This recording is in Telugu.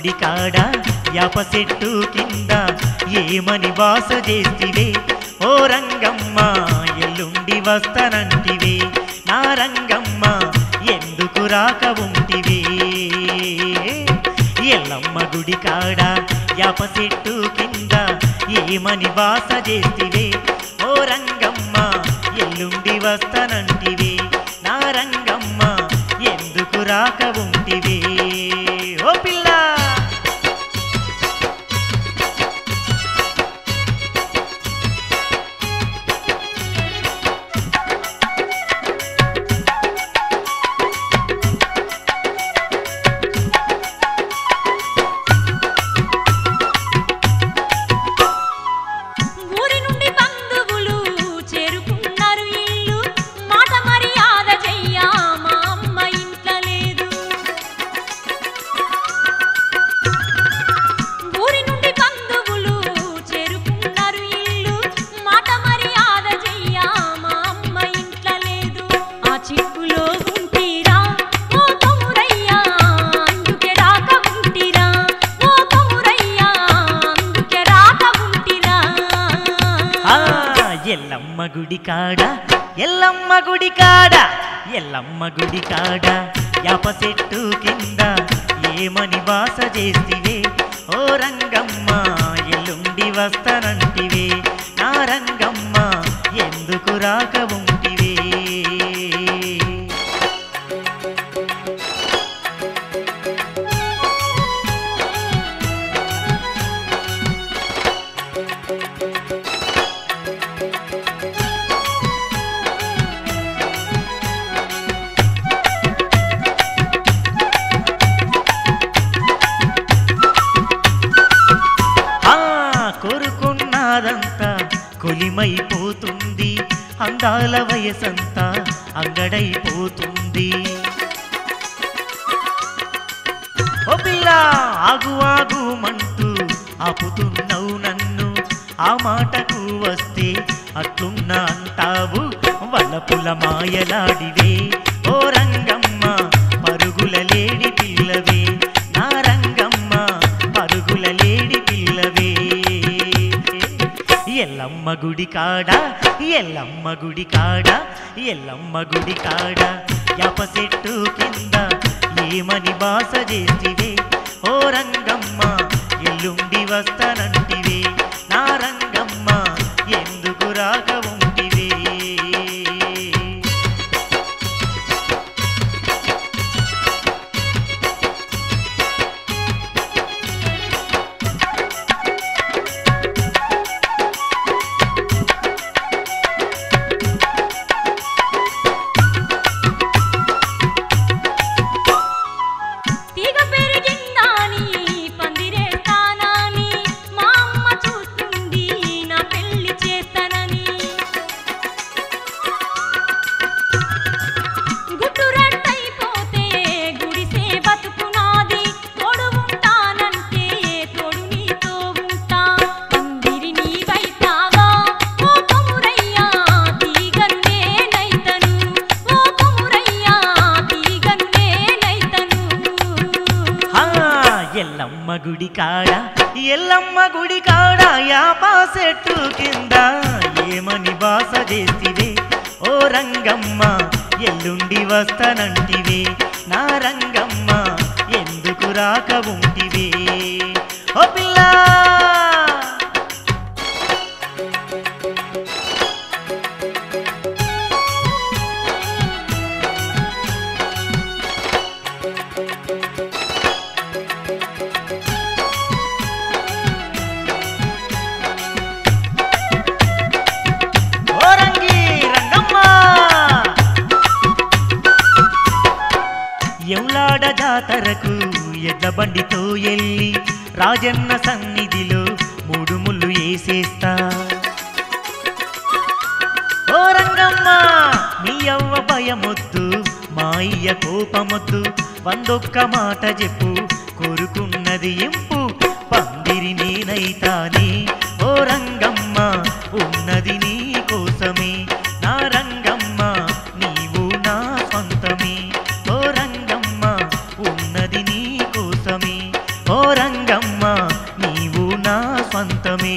గుడి కాడ యాప చెట్టు కింద ఏమని వాస చేస్తివే ఓ రంగమ్మ ఎల్లుండి వస్తానంటివే నా రంగమ్మ ఎందుకు రాక ఉంటివే ఎల్లమ్మ గుడి కాడ యాప చెట్టు కింద ఏమని వాస చేస్తివే ఓ రంగమ్మ ఎల్లుండి వస్తానంటివే నా రంగమ్మ ఎందుకు రాక ఉంటివే ఓ పిల్ల ఎల్లమ్మ గుడి కాడ ఎల్లమ్మ గుడి కాడ ఎల్లమ్మ గుడి కాడ యాప చెట్టు కింద ఏమని వాస చేస్తివే ఓ రంగమ్మ ఎల్లుండి వస్తానంటివే నా రంగమ్మ ఎందుకు రాక ఉంటివే కోరుకున్నదంతా కొలిమైపోతుంది అందాల వయసంతా అంగడైపోతుంది ఓ పిల్ల ఆగు ఆగుమంటూ ఆపుతున్నావు నన్ను ఆ మాటకు వస్తే అట్లున్న అంటావు వలపుల మాయలాడివే ఓ రంగమ్మ పరుగుల లేడి పిల్లవే నా రంగమ్మ పరుగుల లేడి పిల్లవే ఎల్లమ్మ గుడి కాడ ఎల్లమ్మ గుడి కాడ ఎల్లమ్మ గుడి కాడ యాప చెట్టు కింద ఏమని బాస చేస్తివే ఓ రంగమ్మ ఎల్లుండి వస్తానంటివే నా రంగమ్మ ఎందుకు రాక ఉంటివే ఎల్లమ్మ గుడి కాడ ఎల్లమ్మ గుడి కాడ యాప చెట్టు కింద ఏమని బాస చేస్తివే ఓ రంగమ్మ ఎల్లుండి వస్తానంటివే నా రంగమ్మ ఎందుకు రాక ఉంటివే ఓ పిల్ల ఎవులాడ జాతరకు ఎడ్ల బండితో ఎల్లి రాజన్న సన్నిధిలో మూడు ముళ్ళు వేసేస్తా ఓ రంగమ్మ మీ అవ్వ భయమొద్దు మా అయ్య కోపమొద్దు వందొక్క మాట చెప్పు కోరుకున్నది ఇంపు పందిరి నేనైతానే ఓ రంగమ్మ ఉన్నది నీ కోసమే నా రంగమ్మ నీవు నా సొంతమే ఓ రంగమ్మ ఉన్నది నీ కోసమే ఓ రంగమ్మ నీవు నా స్వంతమే